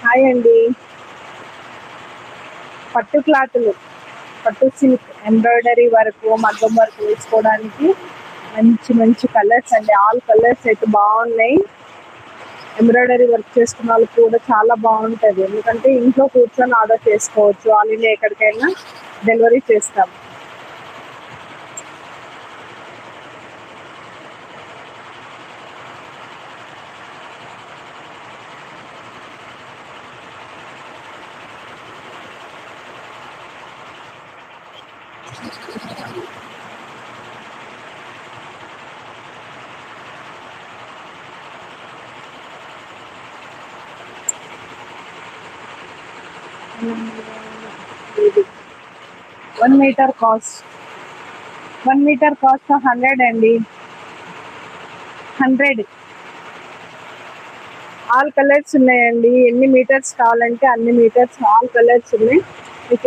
Hi అండి. పట్టు క్లాతులు, పట్టు సిల్క్ ఎంబ్రాయిడరీ వర్క్, మగ్గం వర్క్ వేసుకోవడానికి మంచి మంచి కలర్స్ అండి. ఆల్ కలర్స్ అయితే బాగున్నాయి. ఎంబ్రాయిడరీ వర్క్ చేసుకున్న వాళ్ళకి కూడా చాలా బాగుంటుంది, ఎందుకంటే ఇంట్లో కూర్చొని ఆర్డర్ చేసుకోవచ్చు. ఆల్ ఇండియా ఎక్కడికైనా డెలివరీ చేస్తాం. ఇది 1 మీటర్ కాస్ట్ 1 మీటర్ కాస్ట్ 100 అండి. 100. ఆల్ కలర్స్ ఉన్నాయండి. ఎన్ని మీటర్స్ కావాలంటే అన్ని మీటర్స్ ఆల్ కలర్స్ ఉన్నాయి.